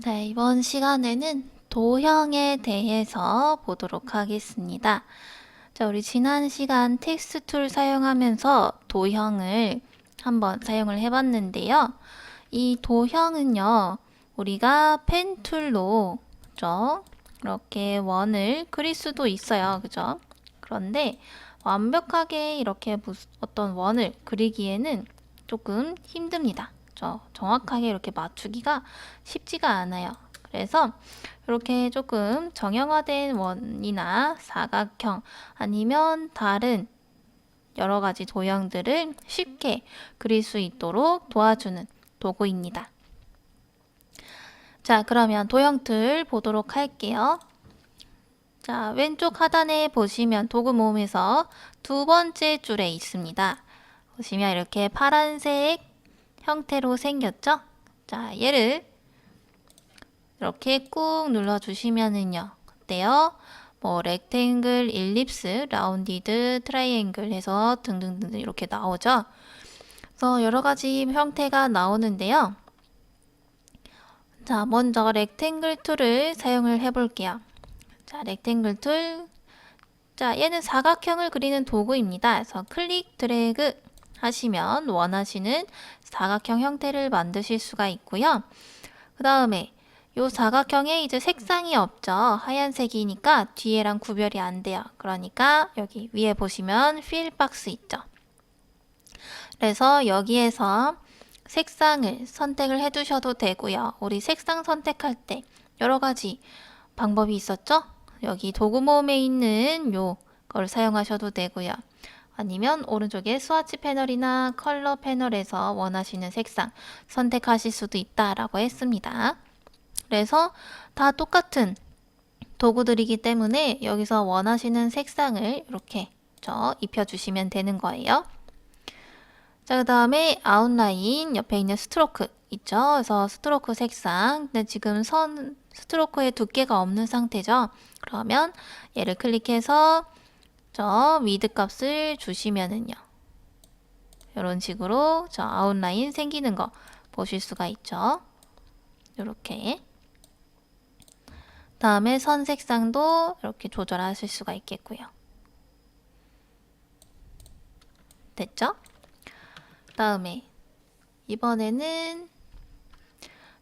자, 이번 시간에는 도형에 대해서 보도록 하겠습니다. 자, 우리 지난 시간 텍스트 툴 사용하면서 도형을 한번 사용을 해봤는데요. 이 도형은요, 우리가 펜 툴로, 그죠? 이렇게 원을 그릴 수도 있어요. 그죠? 그런데 완벽하게 이렇게 어떤 원을 그리기에는 조금 힘듭니다. 정확하게 이렇게 맞추기가 쉽지가 않아요. 그래서 이렇게 조금 정형화된 원이나 사각형 아니면 다른 여러 가지 도형들을 쉽게 그릴 수 있도록 도와주는 도구입니다. 자, 그러면 도형틀 보도록 할게요. 자, 왼쪽 하단에 보시면 도구 모음에서 두 번째 줄에 있습니다. 보시면 이렇게 파란색 형태로 생겼죠? 자, 얘를 이렇게 꾹 눌러주시면은요. 어때요? 뭐 렉탱글, 일립스, 라운디드, 트라이앵글 해서 등등등 이렇게 나오죠? 그래서 여러 가지 형태가 나오는데요. 자, 먼저 렉탱글 툴을 사용을 해볼게요. 자, 렉탱글 툴. 자, 얘는 사각형을 그리는 도구입니다. 그래서 클릭, 드래그 하시면 원하시는 사각형 형태를 만드실 수가 있고요. 그 다음에 요 사각형에 이제 색상이 없죠. 하얀색이니까 뒤에랑 구별이 안 돼요. 그러니까 여기 위에 보시면 필 박스 있죠. 그래서 여기에서 색상을 선택을 해두셔도 되고요. 우리 색상 선택할 때 여러 가지 방법이 있었죠? 여기 도구 모음에 있는 요걸 사용하셔도 되고요. 아니면 오른쪽에 스와치 패널이나 컬러 패널에서 원하시는 색상 선택하실 수도 있다라고 했습니다. 그래서 다 똑같은 도구들이기 때문에 여기서 원하시는 색상을 이렇게 입혀주시면 되는 거예요. 자, 그 다음에 아웃라인 옆에 있는 스트로크 있죠? 그래서 스트로크 색상. 근데 지금 스트로크에 두께가 없는 상태죠? 그러면 얘를 클릭해서 위드 값을 주시면은요. 이런 식으로 아웃라인 생기는 거 보실 수가 있죠? 이렇게. 다음에 선 색상도 이렇게 조절하실 수가 있겠고요. 됐죠? 다음에 이번에는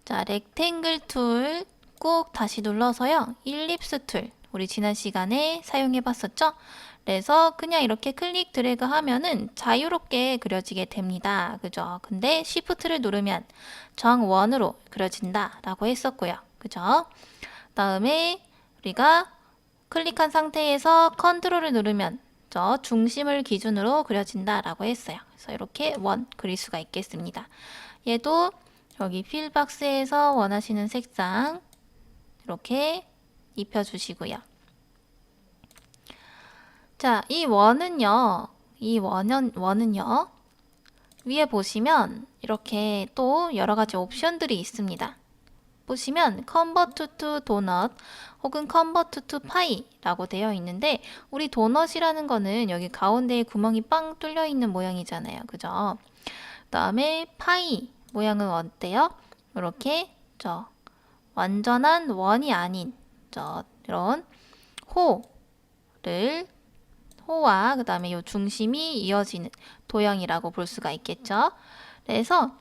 렉탱글 툴 꼭 다시 눌러서요. 일립스 툴 우리 지난 시간에 사용해 봤었죠? 그래서 그냥 이렇게 클릭 드래그 하면은 자유롭게 그려지게 됩니다. 그죠? 근데 Shift를 누르면 정원으로 그려진다 라고 했었고요. 그죠? 다음에 우리가 클릭한 상태에서 컨트롤을 누르면 중심을 기준으로 그려진다 라고 했어요. 그래서 이렇게 원 그릴 수가 있겠습니다. 얘도 여기 필박스에서 원하시는 색상 이렇게 입혀주시고요. 자, 이 원은요, 위에 보시면 이렇게 또 여러 가지 옵션들이 있습니다. 보시면 convert to donut 혹은 convert to pie 라고 되어 있는데 우리 도넛이라는 거는 여기 가운데에 구멍이 빵 뚫려 있는 모양이잖아요. 그죠? 그 다음에 파이 모양은 어때요? 이렇게 완전한 원이 아닌 이런 호와 그 다음에 이 중심이 이어지는 도형이라고 볼 수가 있겠죠. 그래서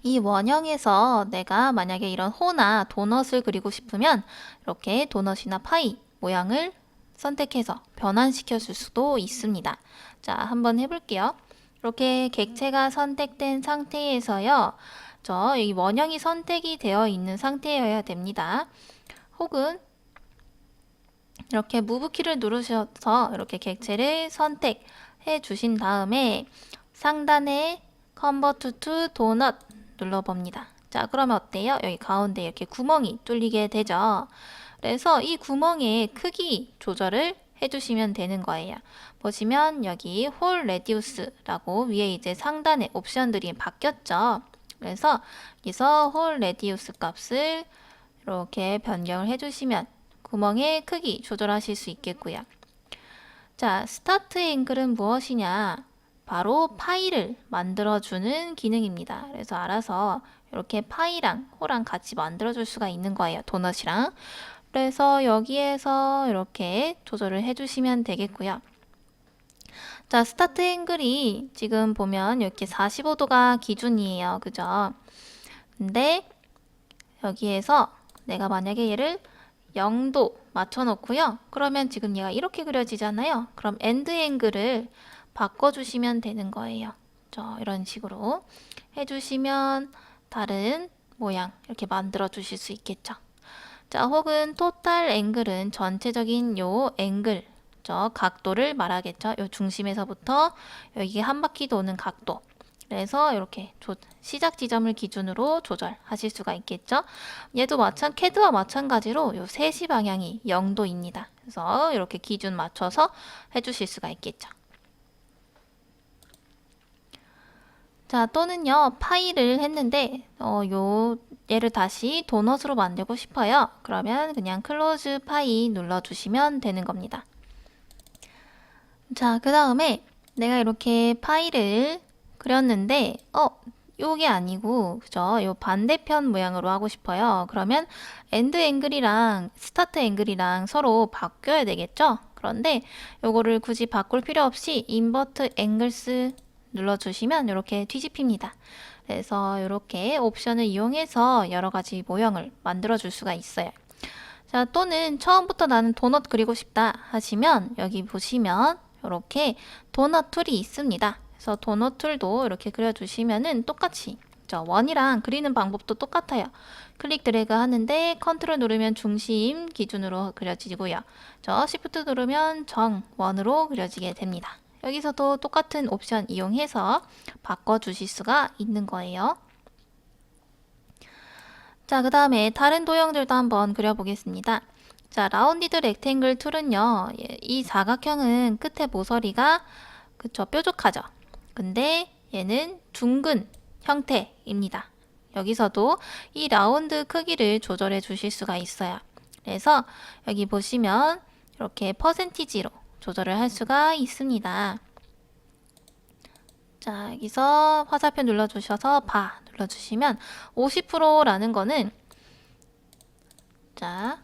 이 원형에서 내가 만약에 이런 호나 도넛을 그리고 싶으면 이렇게 도넛이나 파이 모양을 선택해서 변환시켜 줄 수도 있습니다. 자, 한번 해볼게요. 이렇게 객체가 선택된 상태에서요. 이 원형이 선택이 되어 있는 상태여야 됩니다. 혹은 이렇게 무브 키를 누르셔서 이렇게 객체를 선택해 주신 다음에 상단에 Convert to Donut 눌러봅니다. 자, 그러면 어때요? 여기 가운데 이렇게 구멍이 뚫리게 되죠. 그래서 이 구멍의 크기 조절을 해주시면 되는 거예요. 보시면 여기 홀 레디우스라고 위에 이제 상단에 옵션들이 바뀌었죠. 그래서 여기서 홀 레디우스 값을 이렇게 변경을 해주시면 구멍의 크기 조절하실 수 있겠고요. 자, 스타트 앵글은 무엇이냐? 바로 파이를 만들어주는 기능입니다. 그래서 알아서 이렇게 파이랑 호랑 같이 만들어줄 수가 있는 거예요. 도넛이랑. 그래서 여기에서 이렇게 조절을 해주시면 되겠고요. 자, 스타트 앵글이 지금 보면 이렇게 45도가 기준이에요. 그죠? 근데 여기에서 내가 만약에 얘를 0도 맞춰놓고요. 그러면 지금 얘가 이렇게 그려지잖아요. 그럼 엔드 앵글을 바꿔주시면 되는 거예요. 이런 식으로 해주시면 다른 모양 이렇게 만들어 주실 수 있겠죠. 자, 혹은 토탈 앵글은 전체적인 요 앵글, 각도를 말하겠죠. 요 중심에서부터 여기 한 바퀴 도는 각도. 그래서 이렇게 시작 지점을 기준으로 조절하실 수가 있겠죠. 얘도 CAD와 마찬가지로 요 3시 방향이 0도입니다. 그래서 이렇게 기준 맞춰서 해주실 수가 있겠죠. 자, 또는요, 파이를 했는데, 얘를 다시 도넛으로 만들고 싶어요. 그러면 그냥 클로즈 파이 눌러주시면 되는 겁니다. 자, 그 다음에 내가 이렇게 파이를 그렸는데, 요게 아니고, 그죠? 요 반대편 모양으로 하고 싶어요. 그러면 엔드 앵글이랑 스타트 앵글이랑 서로 바뀌어야 되겠죠? 그런데 요거를 굳이 바꿀 필요 없이 인버트 앵글스 눌러주시면 이렇게 뒤집힙니다. 그래서 이렇게 옵션을 이용해서 여러 가지 모형을 만들어 줄 수가 있어요. 자, 또는 처음부터 나는 도넛 그리고 싶다 하시면 여기 보시면 이렇게 도넛 툴이 있습니다. 그래서 도넛 툴도 이렇게 그려주시면은 똑같이 원이랑 그리는 방법도 똑같아요. 클릭 드래그 하는데 컨트롤 누르면 중심 기준으로 그려지고요. 시프트 누르면 정 원으로 그려지게 됩니다. 여기서도 똑같은 옵션 이용해서 바꿔주실 수가 있는 거예요. 자, 그 다음에 다른 도형들도 한번 그려보겠습니다. 자, 라운디드 렉탱글 툴은요, 이 사각형은 끝에 모서리가 뾰족하죠. 근데 얘는 둥근 형태입니다. 여기서도 이 라운드 크기를 조절해 주실 수가 있어요. 그래서 여기 보시면 이렇게 퍼센티지로 조절을 할 수가 있습니다. 자, 여기서 화살표 눌러주셔서 바 눌러주시면 50%라는 거는 자,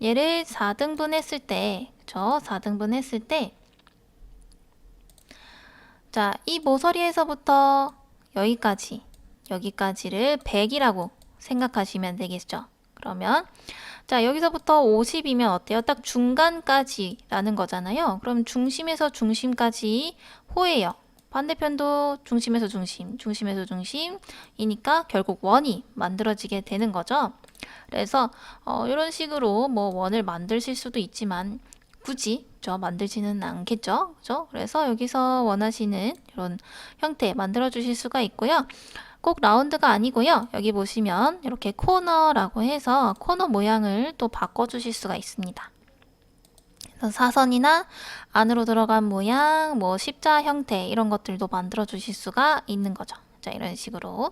얘를 4등분 했을 때, 그쵸? 4등분 했을 때 자, 이 모서리에서부터 여기까지를 100이라고 생각하시면 되겠죠. 그러면 자, 여기서부터 50이면 어때요? 딱 중간까지라는 거잖아요. 그럼 중심에서 중심까지 호예요. 반대편도 중심에서 중심, 중심에서 중심이니까 결국 원이 만들어지게 되는 거죠. 그래서 이런 식으로 뭐 원을 만드실 수도 있지만 굳이 만들지는 않겠죠. 그죠? 그래서 여기서 원하시는 이런 형태 만들어 주실 수가 있고요. 꼭 라운드가 아니고요. 여기 보시면 이렇게 코너라고 해서 코너 모양을 또 바꿔주실 수가 있습니다. 그래서 사선이나 안으로 들어간 모양, 뭐 십자 형태 이런 것들도 만들어 주실 수가 있는 거죠. 자, 이런 식으로.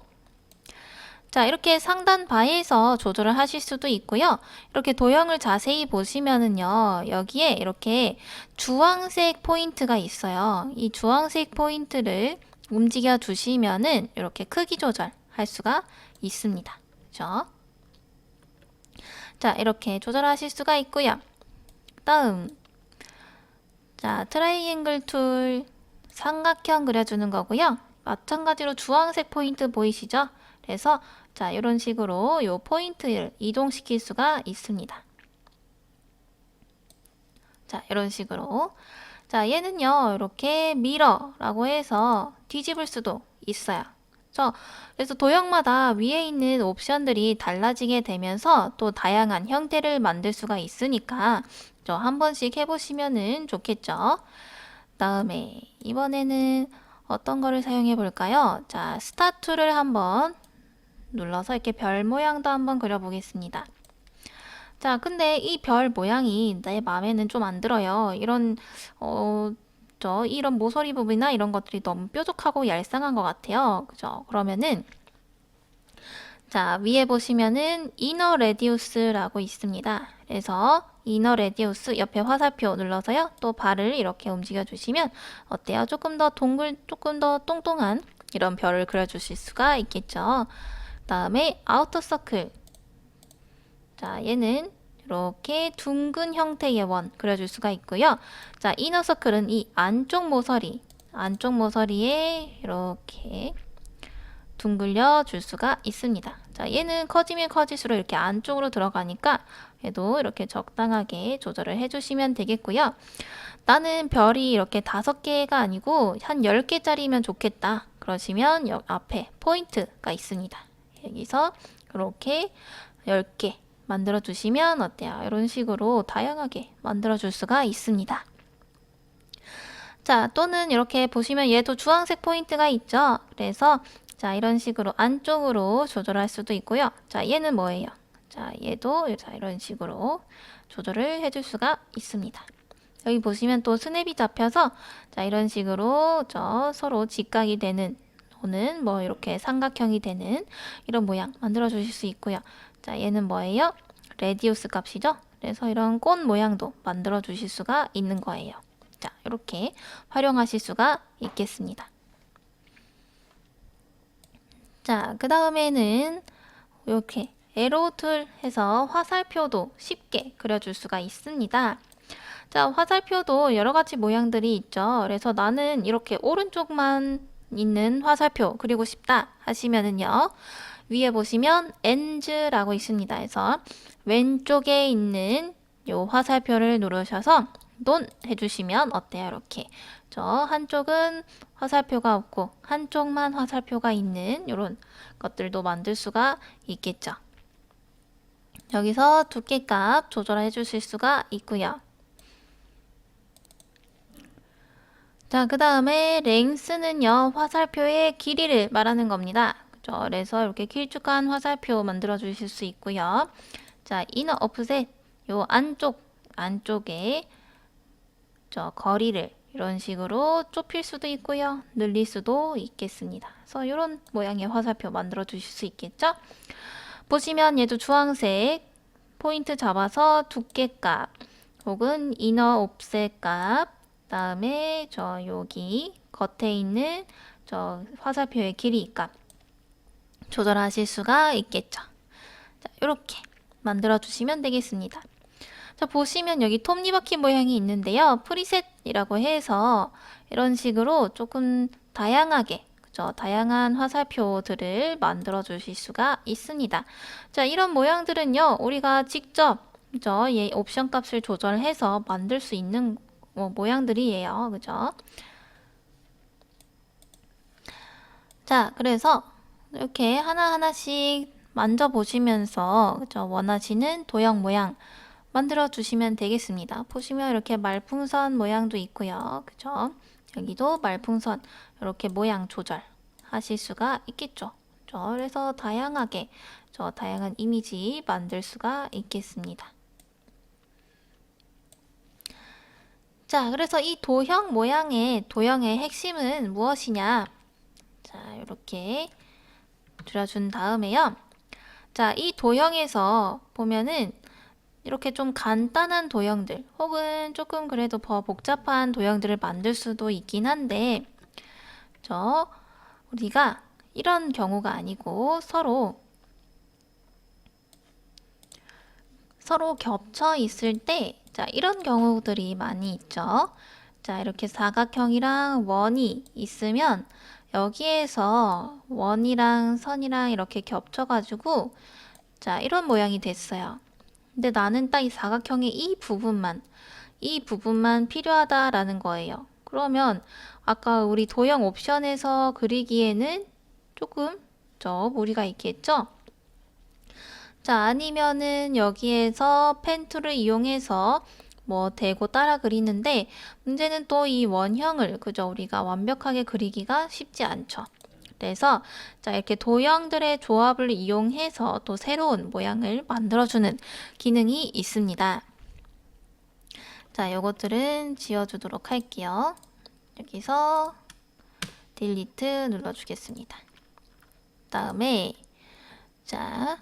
자, 이렇게 상단 바에서 조절을 하실 수도 있고요. 이렇게 도형을 자세히 보시면은요, 여기에 이렇게 주황색 포인트가 있어요. 이 주황색 포인트를 움직여 주시면은 이렇게 크기 조절할 수가 있습니다. 그죠? 자, 이렇게 조절하실 수가 있고요. 다음. 자, 트라이앵글 툴 삼각형 그려주는 거고요. 마찬가지로 주황색 포인트 보이시죠? 그래서 자, 이런 식으로 요 포인트를 이동시킬 수가 있습니다. 자, 이런 식으로. 자, 얘는요, 이렇게 미러라고 해서 뒤집을 수도 있어요. 그래서 도형마다 위에 있는 옵션들이 달라지게 되면서 또 다양한 형태를 만들 수가 있으니까 한 번씩 해보시면은 좋겠죠. 다음에 이번에는 어떤 거를 사용해 볼까요? 자, 스타트를 한번 눌러서 이렇게 별 모양도 한번 그려보겠습니다. 자, 근데 이 별 모양이 내 마음에는 좀 안 들어요. 이런 모서리 부분이나 이런 것들이 너무 뾰족하고 얄쌍한 것 같아요. 그죠? 그러면은 자, 위에 보시면은 이너 레디우스라고 있습니다. 그래서 이너 레디우스 옆에 화살표 눌러서요. 또 발을 이렇게 움직여 주시면 어때요? 조금 더 조금 더 똥똥한 이런 별을 그려주실 수가 있겠죠. 다음에 아우터 서클. 자, 얘는 이렇게 둥근 형태의 원 그려줄 수가 있고요. 자, 이너 서클은 이 안쪽 모서리에 이렇게 둥글려 줄 수가 있습니다. 자, 얘는 커지면 커질수록 이렇게 안쪽으로 들어가니까 얘도 이렇게 적당하게 조절을 해주시면 되겠고요. 나는 별이 이렇게 5개가 아니고 한 10개짜리면 좋겠다. 그러시면 여기 앞에 포인트가 있습니다. 여기서 이렇게 10개 만들어 주시면 어때요? 이런 식으로 다양하게 만들어 줄 수가 있습니다. 자, 또는 이렇게 보시면 얘도 주황색 포인트가 있죠? 그래서 자, 이런 식으로 안쪽으로 조절할 수도 있고요. 자, 얘는 뭐예요? 자, 얘도 자, 이런 식으로 조절을 해줄 수가 있습니다. 여기 보시면 또 스냅이 잡혀서 자, 이런 식으로 서로 직각이 되는 또는 뭐 이렇게 삼각형이 되는 이런 모양 만들어 주실 수 있고요. 자, 얘는 뭐예요? 레디우스 값이죠? 그래서 이런 꽃 모양도 만들어 주실 수가 있는 거예요. 자, 이렇게 활용하실 수가 있겠습니다. 자, 그 다음에는 이렇게 에로 툴 해서 화살표도 쉽게 그려줄 수가 있습니다. 자, 화살표도 여러 가지 모양들이 있죠. 그래서 나는 이렇게 오른쪽만 있는 화살표 그리고 싶다 하시면은요. 위에 보시면 엔즈라고 있습니다. 그래서 왼쪽에 있는 요 화살표를 누르셔서 논 해주시면 어때요? 이렇게 한쪽은 화살표가 없고 한쪽만 화살표가 있는 이런 것들도 만들 수가 있겠죠. 여기서 두께값 조절해 주실 수가 있고요. 자, 그 다음에 랭스는요, 화살표의 길이를 말하는 겁니다. 그죠? 그래서 이렇게 길쭉한 화살표 만들어 주실 수 있고요. 자, 이너 오프셋, 요 안쪽에 거리를 이런 식으로 좁힐 수도 있고요. 늘릴 수도 있겠습니다. 그래서 이런 모양의 화살표 만들어 주실 수 있겠죠? 보시면 얘도 주황색 포인트 잡아서 두께값 혹은 이너 옵셋 값 다음에 여기 겉에 있는 화살표의 길이 값 조절하실 수가 있겠죠. 자, 이렇게 만들어 주시면 되겠습니다. 자, 보시면 여기 톱니바퀴 모양이 있는데요. 프리셋이라고 해서 이런 식으로 조금 다양하게 다양한 화살표들을 만들어 주실 수가 있습니다. 자, 이런 모양들은요, 우리가 직접 얘 옵션 값을 조절해서 만들 수 있는 모양들이에요. 그죠? 자, 그래서 이렇게 하나하나씩 만져보시면서 원하시는 도형 모양 만들어 주시면 되겠습니다. 보시면 이렇게 말풍선 모양도 있고요. 그죠? 여기도 말풍선 이렇게 모양 조절 하실 수가 있겠죠. 그래서 다양하게 다양한 이미지 만들 수가 있겠습니다. 자, 그래서 이 도형의 핵심은 무엇이냐? 자, 이렇게 줄여준 다음에요. 자, 이 도형에서 보면은 이렇게 좀 간단한 도형들 혹은 조금 그래도 더 복잡한 도형들을 만들 수도 있긴 한데 우리가 이런 경우가 아니고 서로 겹쳐 있을 때 자, 이런 경우들이 많이 있죠. 자, 이렇게 사각형이랑 원이 있으면 여기에서 원이랑 선이랑 이렇게 겹쳐가지고 자, 이런 모양이 됐어요. 근데 나는 딱 이 사각형의 이 부분만 필요하다라는 거예요. 그러면 아까 우리 도형 옵션에서 그리기에는 조금 무리가 있겠죠? 자, 아니면은 여기에서 펜 툴을 이용해서 대고 따라 그리는데 문제는 또 이 원형을 우리가 완벽하게 그리기가 쉽지 않죠. 그래서 자, 이렇게 도형들의 조합을 이용해서 또 새로운 모양을 만들어주는 기능이 있습니다. 자, 요것들은 지워주도록 할게요. 여기서 딜리트 눌러주겠습니다. 다음에 자,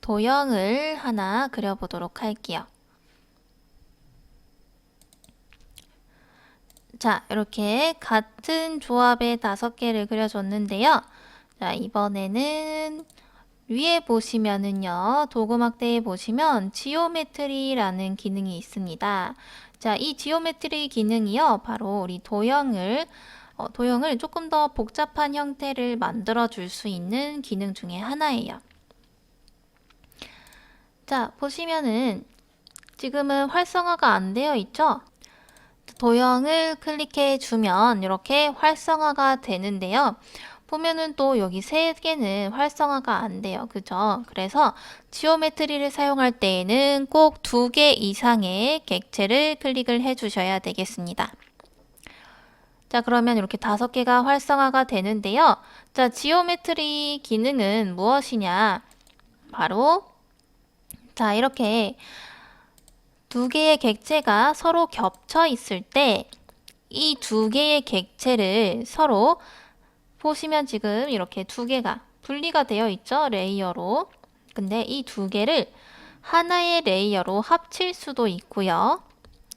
도형을 하나 그려보도록 할게요. 자, 이렇게 같은 조합의 5개를 그려줬는데요. 자, 이번에는 위에 보시면은요, 도구막대에 보시면 지오메트리라는 기능이 있습니다. 자, 이 지오메트리 기능이요, 바로 우리 도형을 조금 더 복잡한 형태를 만들어 줄 수 있는 기능 중에 하나예요. 자, 보시면은 지금은 활성화가 안 되어 있죠? 도형을 클릭해 주면 이렇게 활성화가 되는데요. 보면은 또 여기 3개는 활성화가 안 돼요. 그죠? 그래서 지오메트리를 사용할 때에는 꼭 2개 이상의 객체를 클릭을 해 주셔야 되겠습니다. 자, 그러면 이렇게 5개가 활성화가 되는데요. 자, 지오메트리 기능은 무엇이냐? 바로 자, 이렇게 2개의 객체가 서로 겹쳐 있을 때 이 2개의 객체를 서로 보시면 지금 이렇게 2개가 분리가 되어 있죠? 레이어로. 근데 이 2개를 하나의 레이어로 합칠 수도 있고요.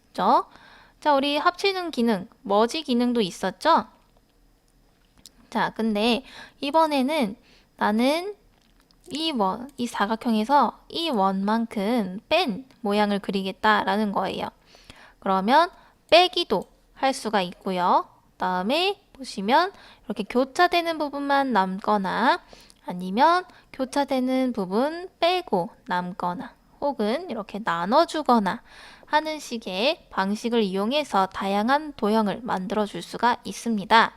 그죠? 자, 우리 합치는 기능, 머지 기능도 있었죠? 자, 근데 이번에는 나는 이 사각형에서 이 원만큼 뺀 모양을 그리겠다라는 거예요. 그러면 빼기도 할 수가 있고요. 다음에 보시면 이렇게 교차되는 부분만 남거나 아니면 교차되는 부분 빼고 남거나 혹은 이렇게 나눠주거나 하는 식의 방식을 이용해서 다양한 도형을 만들어 줄 수가 있습니다.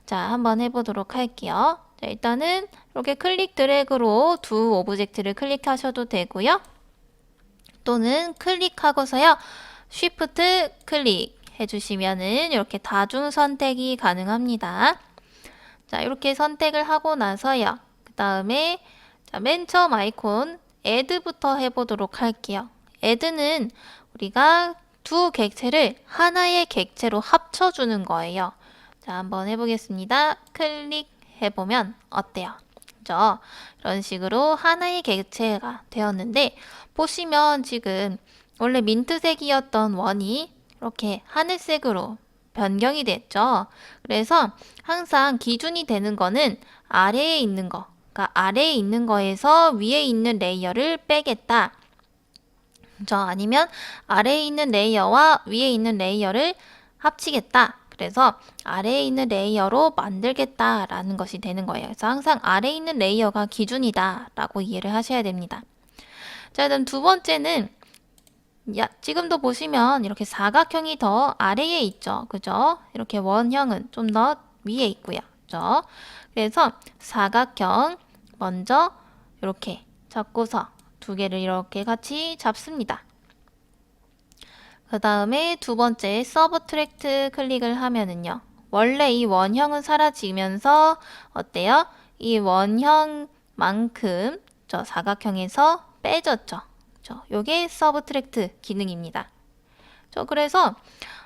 자, 한번 해보도록 할게요. 자, 일단은 이렇게 클릭 드래그로 2 오브젝트를 클릭하셔도 되고요. 또는 클릭하고서요. 쉬프트 클릭 해주시면은 이렇게 다중 선택이 가능합니다. 자, 이렇게 선택을 하고 나서요. 그 다음에 맨 처음 아이콘 add부터 해보도록 할게요. add는 우리가 2 객체를 하나의 객체로 합쳐주는 거예요. 자, 한번 해보겠습니다. 클릭해보면 어때요? 그죠? 이런 식으로 하나의 객체가 되었는데 보시면 지금 원래 민트색이었던 원이 이렇게 하늘색으로 변경이 됐죠. 그래서 항상 기준이 되는 거는 아래에 있는 거, 그러니까 아래에 있는 거에서 위에 있는 레이어를 빼겠다. 그죠? 아니면 아래에 있는 레이어와 위에 있는 레이어를 합치겠다. 그래서 아래에 있는 레이어로 만들겠다라는 것이 되는 거예요. 그래서 항상 아래에 있는 레이어가 기준이다라고 이해를 하셔야 됩니다. 자, 그다음 2번째는 지금도 보시면 이렇게 사각형이 더 아래에 있죠. 그죠? 이렇게 원형은 좀 더 위에 있고요. 그죠? 그래서 사각형 먼저 이렇게 잡고서 2개를 이렇게 같이 잡습니다. 그 다음에 2번째 서브트랙트 클릭을 하면은요. 원래 이 원형은 사라지면서 어때요? 이 원형만큼 저 사각형에서 빼졌죠. 요게 서브트랙트 기능입니다. 그래서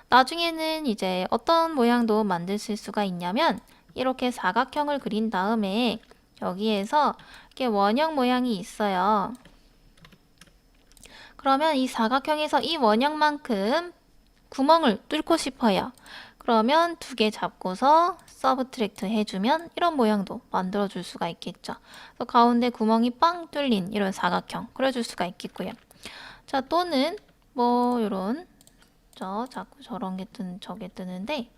나중에는 이제 어떤 모양도 만드실 수가 있냐면 이렇게 사각형을 그린 다음에 여기에서 이렇게 원형 모양이 있어요. 그러면 이 사각형에서 이 원형만큼 구멍을 뚫고 싶어요. 그러면 2개 잡고서 서브트랙트 해주면 이런 모양도 만들어줄 수가 있겠죠. 그래서 가운데 구멍이 빵 뚫린 이런 사각형 그려줄 수가 있겠고요. 자, 또는 뭐 이런 자꾸 저런 게 저게 뜨는데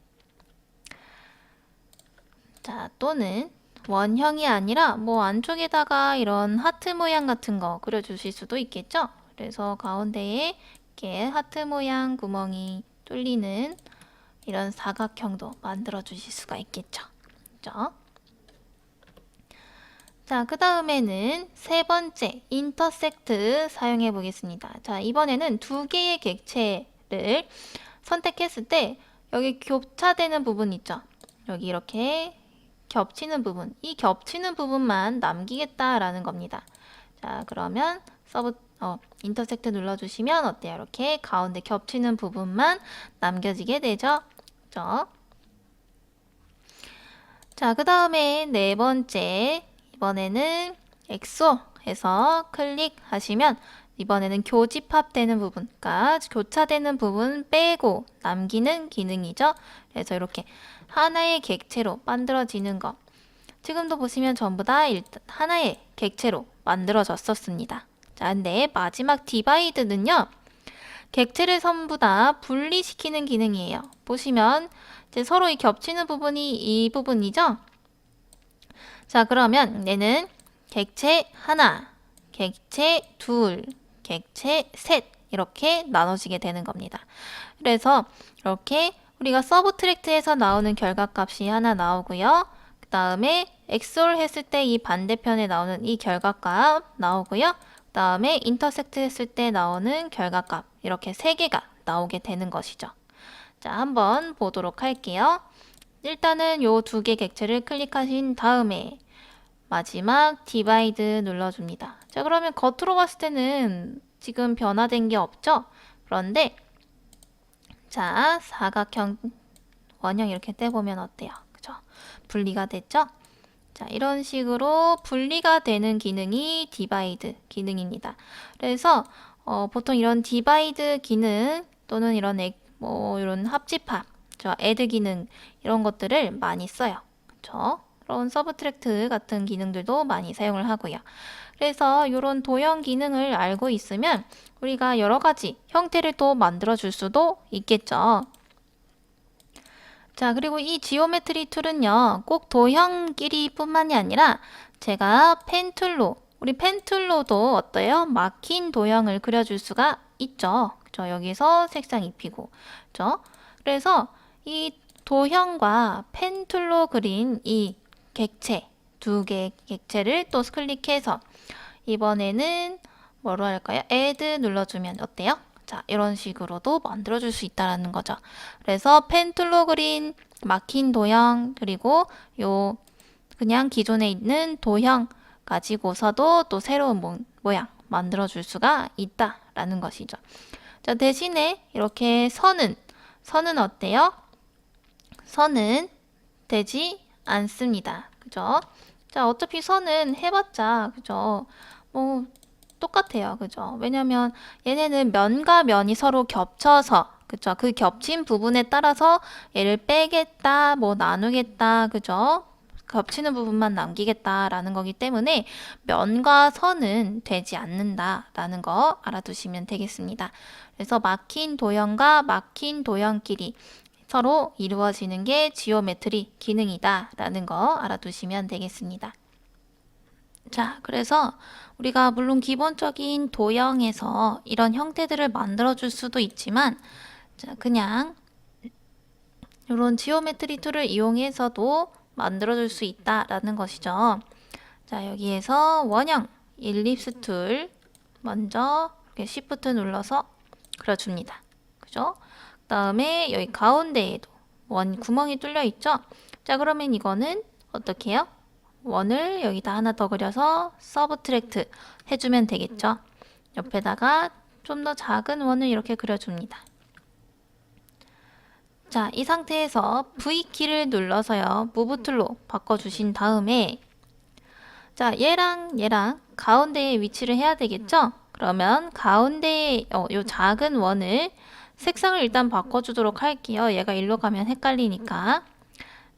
자, 또는 원형이 아니라 뭐 안쪽에다가 이런 하트 모양 같은 거 그려주실 수도 있겠죠. 그래서 가운데에 이렇게 하트 모양 구멍이 뚫리는 이런 사각형도 만들어 주실 수가 있겠죠. 그죠? 자, 그 다음에는 3번째 인터섹트 사용해 보겠습니다. 자, 이번에는 2개의 객체를 선택했을 때 여기 교차되는 부분 있죠. 여기 이렇게 겹치는 부분, 이 겹치는 부분만 남기겠다라는 겁니다. 자, 그러면 인터섹트 눌러주시면 어때요? 이렇게 가운데 겹치는 부분만 남겨지게 되죠. 그죠? 자, 그 다음에 4번째 이번에는 엑소 해서 클릭하시면 이번에는 교집합되는 부분, 그러니까 교차되는 부분 빼고 남기는 기능이죠. 그래서 이렇게 하나의 객체로 만들어지는 거. 지금도 보시면 전부 다 일단 하나의 객체로 만들어졌었습니다. 자, 근데 마지막 디바이드는요. 객체를 전부 다 분리시키는 기능이에요. 보시면 이제 서로 이 겹치는 부분이 이 부분이죠. 자, 그러면 얘는 객체 하나, 객체 둘, 객체 셋 이렇게 나눠지게 되는 겁니다. 그래서 이렇게 우리가 서브트랙트에서 나오는 결과값이 하나 나오고요. 그 다음에 엑소를 했을 때 이 반대편에 나오는 이 결과값 나오고요. 그 다음에 인터섹트 했을 때 나오는 결과값 이렇게 세 개가 나오게 되는 것이죠. 자, 한번 보도록 할게요. 일단은 요 두 개 객체를 클릭하신 다음에 마지막 디바이드 눌러줍니다. 자, 그러면 겉으로 봤을 때는 지금 변화된 게 없죠? 그런데 자, 사각형 원형 이렇게 떼보면 어때요? 그죠? 분리가 됐죠? 자, 이런 식으로 분리가 되는 기능이 디바이드 기능입니다. 그래서 보통 이런 디바이드 기능 또는 이런 이런 합집합, 애드 기능 이런 것들을 많이 써요. 그렇죠? 그런 서브트랙트 같은 기능들도 많이 사용을 하고요. 그래서 이런 도형 기능을 알고 있으면 우리가 여러 가지 형태를 또 만들어 줄 수도 있겠죠. 자, 그리고 이 지오메트리 툴은요, 꼭 도형끼리 뿐만이 아니라 제가 펜툴로, 우리 펜툴로도 어때요? 막힌 도형을 그려줄 수가 있죠. 그죠? 여기서 색상 입히고, 그죠? 그래서 이 도형과 펜툴로 그린 이 객체, 두 개의 객체를 또 클릭해서 이번에는 뭐로 할까요? add 눌러주면 어때요? 자, 이런 식으로도 만들어줄 수 있다는 거죠. 그래서 펜툴로 그린 막힌 도형 그리고 요 그냥 기존에 있는 도형 가지고서도 또 새로운 모양 만들어줄 수가 있다라는 것이죠. 자, 대신에 이렇게 선은 어때요? 선은 되지 않습니다. 그죠? 자, 어차피 선은 해봤자, 그죠? 뭐, 똑같아요. 그죠? 왜냐면 얘네는 면과 면이 서로 겹쳐서, 그죠? 그 겹친 부분에 따라서 얘를 빼겠다, 뭐 나누겠다, 그죠? 겹치는 부분만 남기겠다라는 거기 때문에 면과 선은 되지 않는다라는 거 알아두시면 되겠습니다. 그래서 막힌 도형과 막힌 도형끼리 서로 이루어지는 게 지오메트리 기능이다라는 거 알아두시면 되겠습니다. 자, 그래서 우리가 물론 기본적인 도형에서 이런 형태들을 만들어 줄 수도 있지만 자, 그냥 이런 지오메트리 툴을 이용해서도 만들어 줄 수 있다라는 것이죠. 자, 여기에서 원형 일립스 툴 먼저 이렇게 Shift 눌러서 그려줍니다. 그죠? 그 다음에 여기 가운데에도 원 구멍이 뚫려 있죠? 자, 그러면 이거는 어떻게 해요? 원을 여기다 하나 더 그려서 서브트랙트 해주면 되겠죠? 옆에다가 좀 더 작은 원을 이렇게 그려줍니다. 자, 이 상태에서 V키를 눌러서요. 무브 툴로 바꿔주신 다음에 자, 얘랑 가운데에 위치를 해야 되겠죠? 그러면 가운데에 요 작은 원을 색상을 일단 바꿔주도록 할게요. 얘가 일로 가면 헷갈리니까.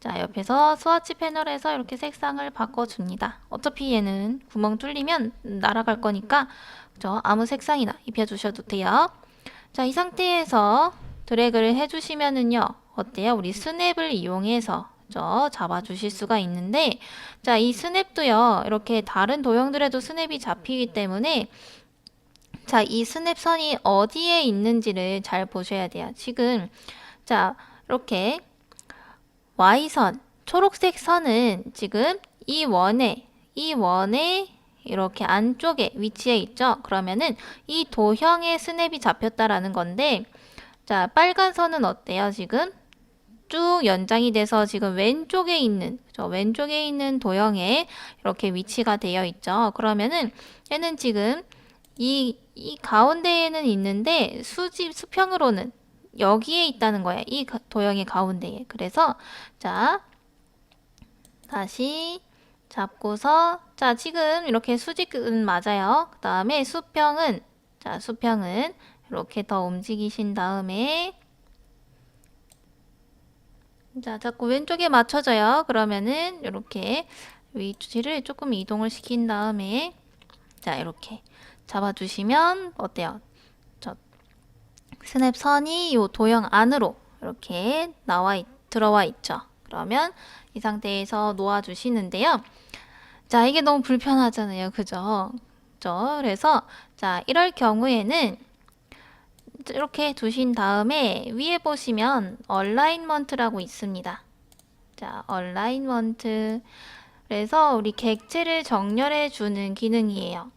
자, 옆에서 스와치 패널에서 이렇게 색상을 바꿔줍니다. 어차피 얘는 구멍 뚫리면 날아갈 거니까 그죠? 아무 색상이나 입혀주셔도 돼요. 자, 이 상태에서 드래그를 해주시면은요. 어때요? 우리 스냅을 이용해서 그죠? 잡아주실 수가 있는데 자, 이 스냅도요. 이렇게 다른 도형들에도 스냅이 잡히기 때문에 자, 이 스냅 선이 어디에 있는지를 잘 보셔야 돼요. 지금 자, 이렇게 Y선, 초록색 선은 지금 이 원에 이렇게 안쪽에 위치해 있죠. 그러면은 이 도형의 스냅이 잡혔다라는 건데 자, 빨간 선은 어때요? 지금 쭉 연장이 돼서 지금 왼쪽에 있는 도형에 이렇게 위치가 되어 있죠. 그러면은 얘는 지금 이 가운데에는 있는데 수평으로는 여기에 있다는 거야. 이 도형의 가운데에. 그래서 자, 다시 잡고서 자, 지금 이렇게 수직은 맞아요. 그 다음에 수평은 자, 수평은 이렇게 더 움직이신 다음에 자, 자꾸 왼쪽에 맞춰져요. 그러면은 이렇게 위치를 조금 이동을 시킨 다음에 자, 이렇게 잡아주시면 어때요? 저 스냅 선이 이 도형 안으로 이렇게 들어와 있죠. 그러면 이 상태에서 놓아주시는데요. 자, 이게 너무 불편하잖아요. 그죠? 그래서 자, 이럴 경우에는 이렇게 두신 다음에 위에 보시면 얼라인먼트라고 있습니다. 자, 얼라인먼트. 그래서 우리 객체를 정렬해 주는 기능이에요.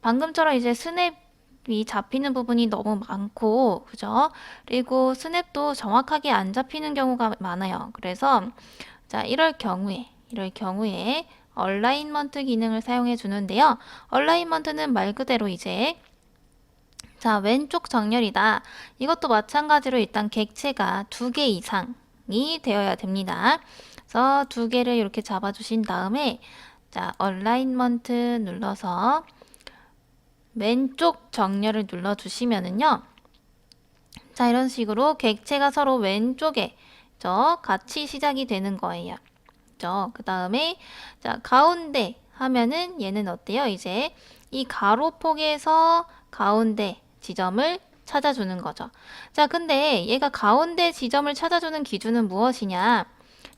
방금처럼 이제 스냅이 잡히는 부분이 너무 많고, 그죠? 그리고 스냅도 정확하게 안 잡히는 경우가 많아요. 그래서 자, 이럴 경우에 얼라인먼트 기능을 사용해 주는데요. 얼라인먼트는 말 그대로 이제 자, 왼쪽 정렬이다. 이것도 마찬가지로 일단 객체가 2개 이상이 되어야 됩니다. 그래서 2개를 이렇게 잡아주신 다음에 자, 얼라인먼트 눌러서 왼쪽 정렬을 눌러주시면은요. 자, 이런 식으로 객체가 서로 왼쪽에 같이 시작이 되는 거예요. 그 다음에 자, 가운데 하면은 얘는 어때요? 이제 이 가로폭에서 가운데 지점을 찾아주는 거죠. 자, 근데 얘가 가운데 지점을 찾아주는 기준은 무엇이냐?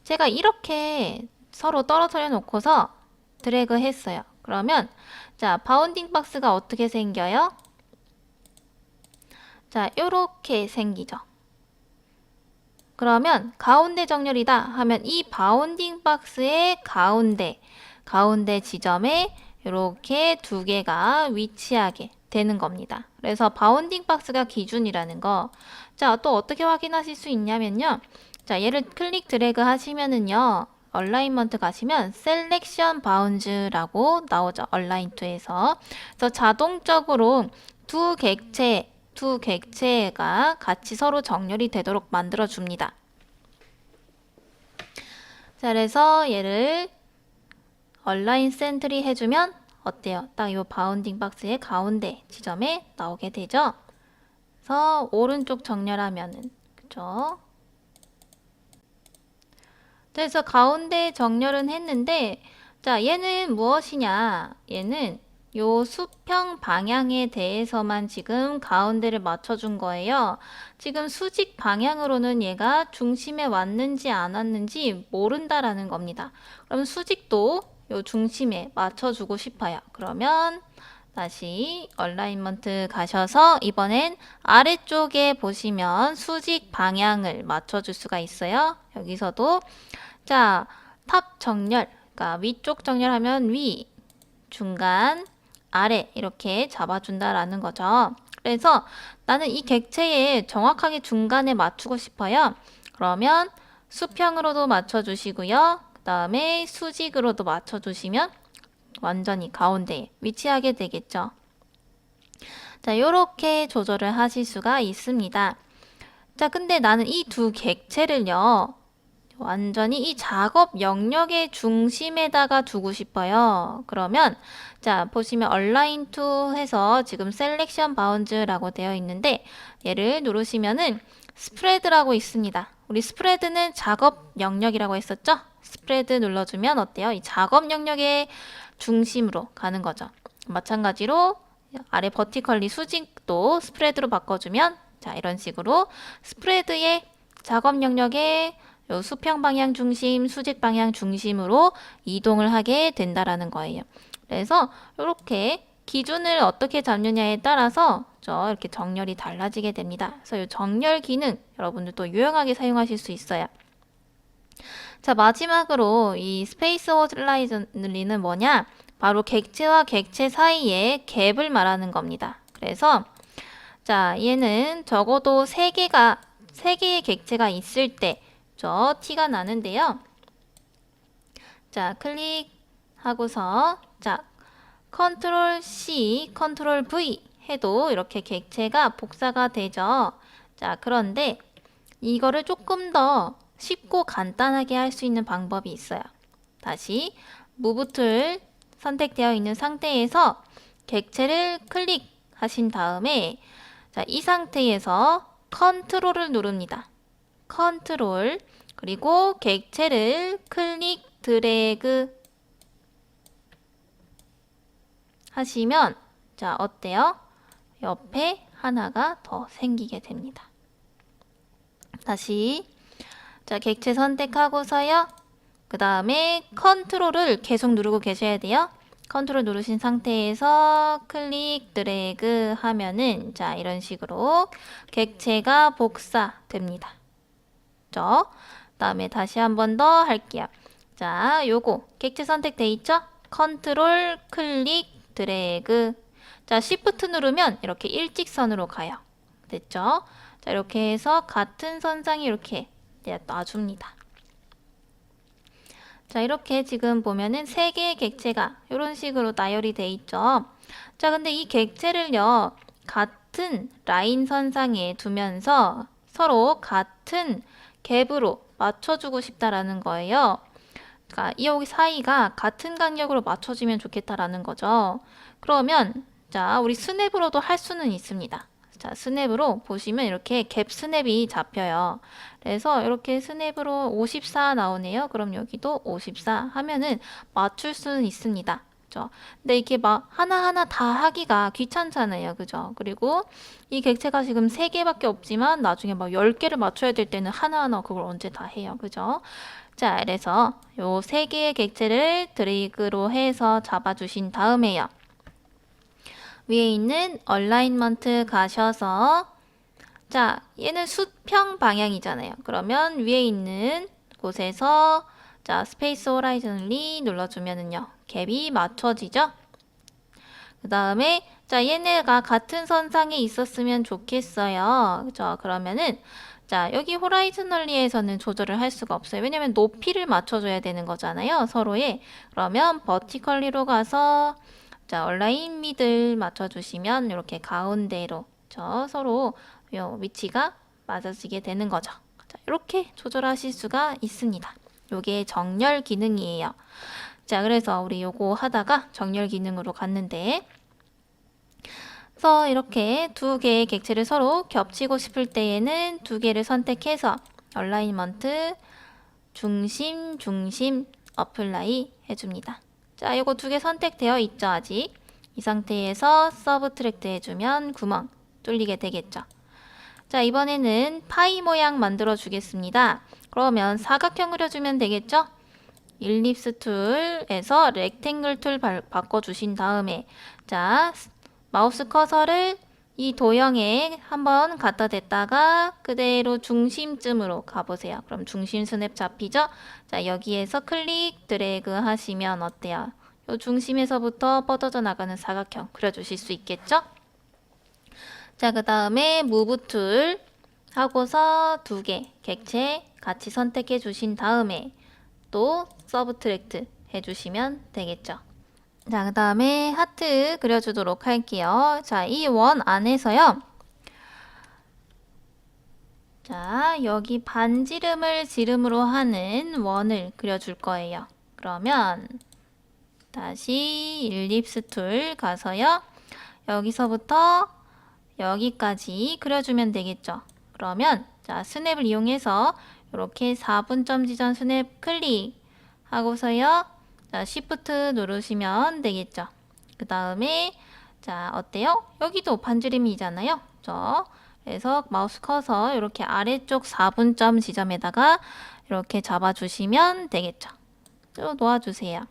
제가 이렇게 서로 떨어뜨려 놓고서 드래그 했어요. 그러면 자, 바운딩 박스가 어떻게 생겨요? 자, 요렇게 생기죠. 그러면 가운데 정렬이다 하면 이 바운딩 박스의 가운데 지점에 이렇게 2개가 위치하게 되는 겁니다. 그래서 바운딩 박스가 기준이라는 거. 자, 또 어떻게 확인하실 수 있냐면요. 자, 얘를 클릭 드래그 하시면은요. 얼라인먼트 가시면 셀렉션 바운즈라고 나오죠. 얼라인 투에서. 그래서 자동적으로 두 객체가 같이 서로 정렬이 되도록 만들어 줍니다. 자, 그래서 얘를 얼라인 센트리 해주면 어때요? 딱 이 바운딩 박스의 가운데 지점에 나오게 되죠. 그래서 오른쪽 정렬하면은 그죠? 그래서 가운데 정렬은 했는데 자, 얘는 무엇이냐? 얘는 요 수평 방향에 대해서만 지금 가운데를 맞춰준 거예요. 지금 수직 방향으로는 얘가 중심에 왔는지 안 왔는지 모른다라는 겁니다. 그럼 수직도 요 중심에 맞춰주고 싶어요. 그러면 다시 얼라인먼트 가셔서 이번엔 아래쪽에 보시면 수직 방향을 맞춰줄 수가 있어요. 여기서도 자, 탑 정렬, 그러니까 위쪽 정렬하면 위, 중간, 아래 이렇게 잡아준다라는 거죠. 그래서 나는 이 객체에 정확하게 중간에 맞추고 싶어요. 그러면 수평으로도 맞춰주시고요. 그 다음에 수직으로도 맞춰주시면 완전히 가운데에 위치하게 되겠죠. 자, 이렇게 조절을 하실 수가 있습니다. 자, 근데 나는 이 2객체를요. 완전히 이 작업 영역의 중심에다가 두고 싶어요. 그러면 자, 보시면 얼라인 투 해서 지금 셀렉션 바운즈라고 되어 있는데 얘를 누르시면은 스프레드라고 있습니다. 우리 스프레드는 작업 영역이라고 했었죠? 스프레드 눌러주면 어때요? 이 작업 영역의 중심으로 가는 거죠. 마찬가지로 아래 버티컬리 수직도 스프레드로 바꿔주면 자, 이런 식으로 스프레드의 작업 영역에 요 수평 방향 중심, 수직 방향 중심으로 이동을 하게 된다라는 거예요. 그래서 이렇게 기준을 어떻게 잡느냐에 따라서 이렇게 정렬이 달라지게 됩니다. 그래서 이 정렬 기능 여러분들도 유용하게 사용하실 수 있어요. 자, 마지막으로 이 스페이스 호라이즌리는 뭐냐? 바로 객체와 객체 사이의 갭을 말하는 겁니다. 그래서 자, 얘는 적어도 3개의 객체가 있을 때 티가 나는데요. 자, 클릭하고서 자, 컨트롤 C, 컨트롤 V 해도 이렇게 객체가 복사가 되죠. 자, 그런데 이거를 조금 더 쉽고 간단하게 할 수 있는 방법이 있어요. 다시 무브 툴 선택되어 있는 상태에서 객체를 하신 다음에 자, 이 상태에서 컨트롤을 누릅니다. 컨트롤 그리고 객체를 클릭 드래그 하시면 자, 어때요? 옆에 하나가 더 생기게 됩니다. 다시 자, 객체 선택하고서요. 그 다음에 컨트롤을 계속 누르고 계셔야 돼요. 컨트롤 누르신 상태에서 클릭 드래그 하면은 자, 이런 식으로 객체가 복사됩니다. 그 다음에 다시 한 번 더 할게요. 자, 요거 객체 선택돼 있죠? 컨트롤 클릭 드래그. 자, 시프트 누르면 이렇게 일직선으로 가요. 됐죠? 자, 이렇게 해서 같은 선상에 이렇게 놔줍니다. 자, 이렇게 지금 보면은 3개의 객체가 이런 식으로 나열이 돼 있죠. 자, 근데 이 객체를요, 같은 라인 선상에 두면서 서로 같은 갭으로 맞춰주고 싶다라는 거예요. 그러니까 여기 사이가 같은 간격으로 맞춰지면 좋겠다라는 거죠. 그러면 자, 우리 스냅으로도 할 수는 있습니다. 자, 스냅으로 보시면 이렇게 갭 스냅이 잡혀요. 그래서 이렇게 스냅으로 54 나오네요. 그럼 여기도 54 하면은 맞출 수는 있습니다. 그죠? 근데 이렇게 막 하나하나 다 하기가 귀찮잖아요. 그죠? 그리고 이 객체가 지금 3개밖에 없지만 나중에 막 10개를 맞춰야 될 때는 하나하나 그걸 언제 다 해요. 그죠? 자, 그래서 요 3개의 객체를 드래그로 해서 잡아주신 다음에요. 위에 있는 얼라인먼트 가셔서 자, 얘는 수평 방향이잖아요. 그러면 위에 있는 곳에서 자, 스페이스 호라이즌리 눌러주면은요. 갭이 맞춰지죠? 그 다음에 자, 얘네가 같은 선상에 있었으면 좋겠어요. 그죠? 그러면은 자, 여기 호라이즈널리에서는 조절을 할 수가 없어요. 왜냐면 높이를 맞춰줘야 되는 거잖아요. 서로에. 그러면 버티컬리로 가서 자, 얼라인 미들 맞춰주시면 이렇게 가운데로 서로 요 위치가 맞아지게 되는 거죠. 자, 이렇게 조절하실 수가 있습니다. 요게 정렬 기능이에요. 자, 그래서 우리 요거 하다가 정렬 기능으로 갔는데 그래서 이렇게 2개의 객체를 서로 겹치고 싶을 때에는 2개를 선택해서 얼라인먼트 중심 어플라이 해줍니다. 자, 이거 2개 선택되어 있죠, 아직. 이 상태에서 서브트랙트 해주면 구멍 뚫리게 되겠죠. 자, 이번에는 파이 모양 만들어 주겠습니다. 그러면 사각형 그려주면 되겠죠? 일립스 툴에서 렉탱글 툴 바꿔주신 다음에 자, 마우스 커서를 이 도형에 한번 갖다 댔다가 그대로 중심쯤으로 가보세요. 그럼 중심 스냅 잡히죠? 자, 여기에서 클릭 드래그 하시면 어때요? 요 중심에서부터 뻗어져 나가는 사각형 그려주실 수 있겠죠? 자, 그 다음에 무브 툴 하고서 2개 객체 같이 선택해 주신 다음에 또 서브트랙트 해주시면 되겠죠. 자, 그 다음에 하트 그려주도록 할게요. 자, 이 원 안에서요. 자, 여기 반지름을 지름으로 하는 원을 그려줄 거예요. 그러면 다시 일립스 툴 가서요. 여기서부터 여기까지 그려주면 되겠죠. 그러면 자, 스냅을 이용해서 이렇게 4분점 지점 스냅 클릭 하고서요. 자, Shift 누르시면 되겠죠. 그 다음에 자, 어때요? 여기도 반지름이잖아요. 그래서 마우스 커서 이렇게 아래쪽 4분점 지점에다가 이렇게 잡아주시면 되겠죠. 쭉 놓아주세요.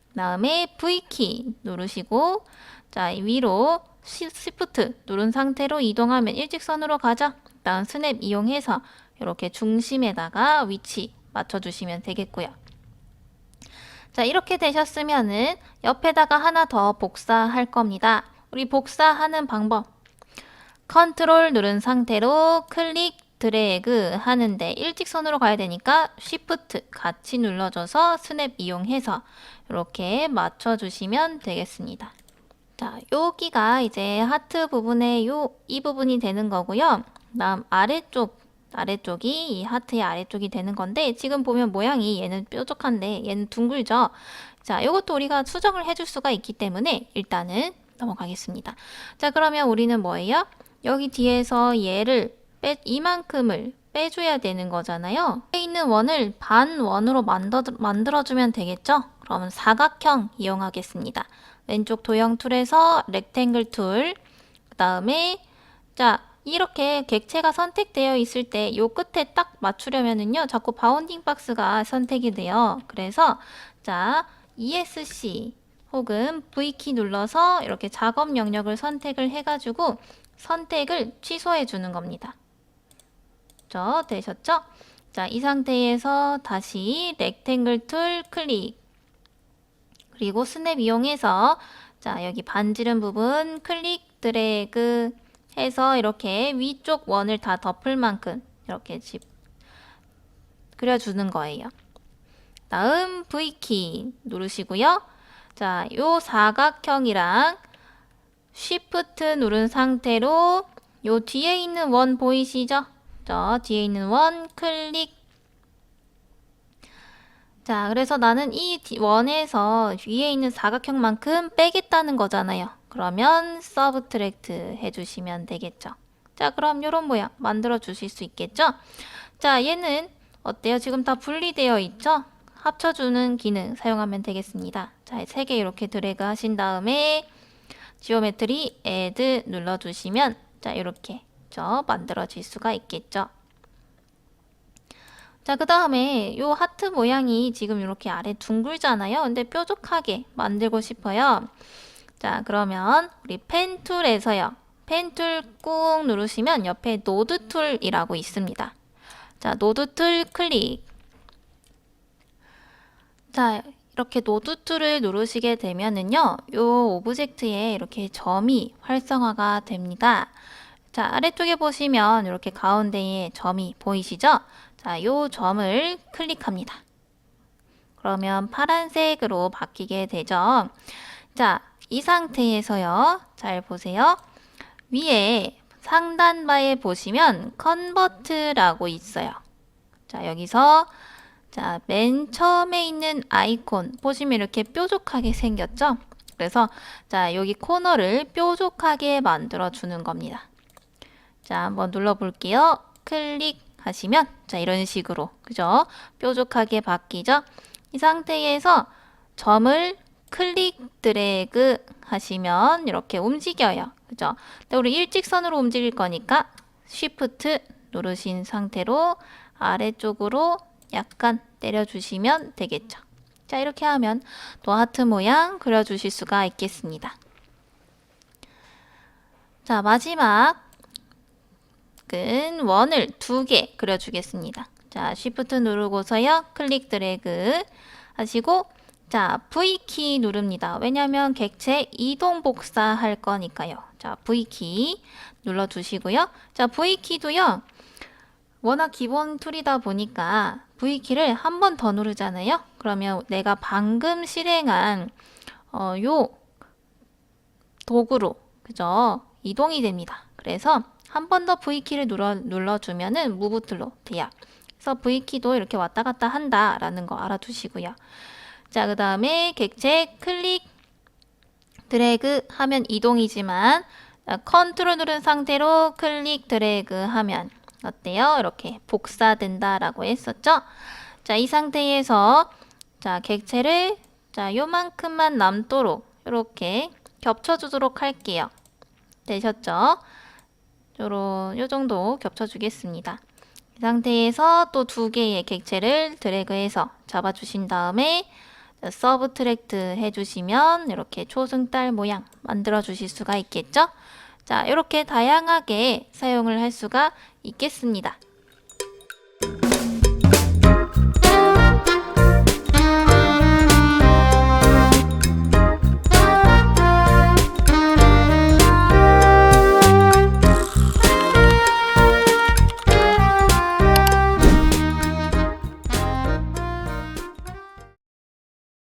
그 다음에 V키 누르시고 자, 위로 Shift 누른 상태로 이동하면 일직선으로 가죠. 다음 스냅 이용해서 이렇게 중심에다가 위치 맞춰주시면 되겠고요. 자, 이렇게 되셨으면은 옆에다가 하나 더 복사할 겁니다. 우리 복사하는 방법. 컨트롤 누른 상태로 클릭 드래그 하는데 일직선으로 가야 되니까 Shift 같이 눌러줘서 스냅 이용해서 이렇게 맞춰주시면 되겠습니다. 자, 여기가 이제 하트 부분의 이 부분이 되는 거고요. 다음 아래쪽이 이 하트의 아래쪽이 되는 건데 지금 보면 모양이 얘는 뾰족한데 얘는 둥글죠. 자, 이것도 우리가 수정을 해줄 수가 있기 때문에 일단은 넘어가겠습니다. 자, 그러면 우리는 뭐예요? 여기 뒤에서 얘를 이만큼을 빼줘야 되는 거잖아요. 여기 있는 원을 반 원으로 만들어주면 되겠죠? 그러면 사각형 이용하겠습니다. 왼쪽 도형 툴에서 렉탱글 툴, 그 다음에 자, 이렇게 객체가 선택되어 있을 때 요 끝에 딱 맞추려면은요, 자꾸 바운딩 박스가 선택이 돼요. 그래서 자, ESC 혹은 V키 눌러서 이렇게 작업 영역을 선택을 해가지고 선택을 취소해 주는 겁니다. 되셨죠? 자, 이 상태에서 다시 렉탱글 툴 클릭, 그리고 스냅 이용해서 자, 여기 반지름 부분 클릭 드래그 해서 이렇게 위쪽 원을 다 덮을 만큼 이렇게 그려주는 거예요. 다음 V키 누르시고요. 자, 요 사각형이랑 Shift 누른 상태로 요 뒤에 있는 원 보이시죠? 저 뒤에 있는 원 클릭. 자, 그래서 나는 이 원에서 위에 있는 사각형만큼 빼겠다는 거잖아요. 그러면 서브트랙트 해주시면 되겠죠. 자, 그럼 이런 모양 만들어 주실 수 있겠죠? 자, 얘는 어때요? 지금 다 분리되어 있죠? 합쳐주는 기능 사용하면 되겠습니다. 자, 3개 이렇게 드래그 하신 다음에 지오메트리 애드 눌러주시면 자, 이렇게 만들어질 수가 있겠죠. 자, 그 다음에 요 하트 모양이 지금 이렇게 아래 둥글잖아요. 근데 뾰족하게 만들고 싶어요. 자, 그러면 우리 펜 툴에서요. 펜 툴 꾹 누르시면 옆에 노드 툴이라고 있습니다. 자, 노드 툴 클릭. 자, 이렇게 노드 툴을 누르시게 되면은요. 요 오브젝트에 이렇게 점이 활성화가 됩니다. 자, 아래쪽에 보시면 이렇게 가운데에 점이 보이시죠? 자, 요 점을 클릭합니다. 그러면 파란색으로 바뀌게 되죠. 자, 이 상태에서요. 잘 보세요. 위에 상단바에 보시면 컨버트라고 있어요. 자, 여기서 자, 맨 처음에 있는 아이콘 보시면 이렇게 뾰족하게 생겼죠? 그래서 자, 여기 코너를 뾰족하게 만들어 주는 겁니다. 자, 한번 눌러 볼게요. 클릭하시면 자, 이런 식으로 그죠? 뾰족하게 바뀌죠? 이 상태에서 점을 클릭 드래그 하시면 이렇게 움직여요. 그죠? 근데 우리 일직선으로 움직일 거니까 Shift 누르신 상태로 아래쪽으로 약간 내려주시면 되겠죠. 자, 이렇게 하면 또 하트 모양 그려주실 수가 있겠습니다. 자, 마지막 원을 2개 그려주겠습니다. 자, Shift 누르고서요. 클릭 드래그 하시고 자, V키 누릅니다. 왜냐하면 객체 이동 복사할 거니까요. 자, V키 눌러주시고요. 자, V키도요. 워낙 기본 툴이다 보니까 V키를 한 번 더 누르잖아요. 그러면 내가 방금 실행한 요 도구로 그죠? 이동이 됩니다. 그래서 한 번 더 V키를 눌러주면은 무브 툴로 돼요. 그래서 V키도 이렇게 왔다 갔다 한다라는 거 알아두시고요. 자, 그 다음에 객체 클릭 드래그 하면 이동이지만 컨트롤 누른 상태로 클릭 드래그 하면 어때요? 이렇게 복사된다라고 했었죠? 자, 이 상태에서 자, 객체를 자, 요만큼만 남도록 이렇게 겹쳐주도록 할게요. 되셨죠? 요 정도 겹쳐주겠습니다. 이 상태에서 또 2개의 객체를 드래그해서 잡아주신 다음에 서브트랙트 해주시면 이렇게 초승달 모양 만들어 주실 수가 있겠죠? 자, 이렇게 다양하게 사용을 할 수가 있겠습니다.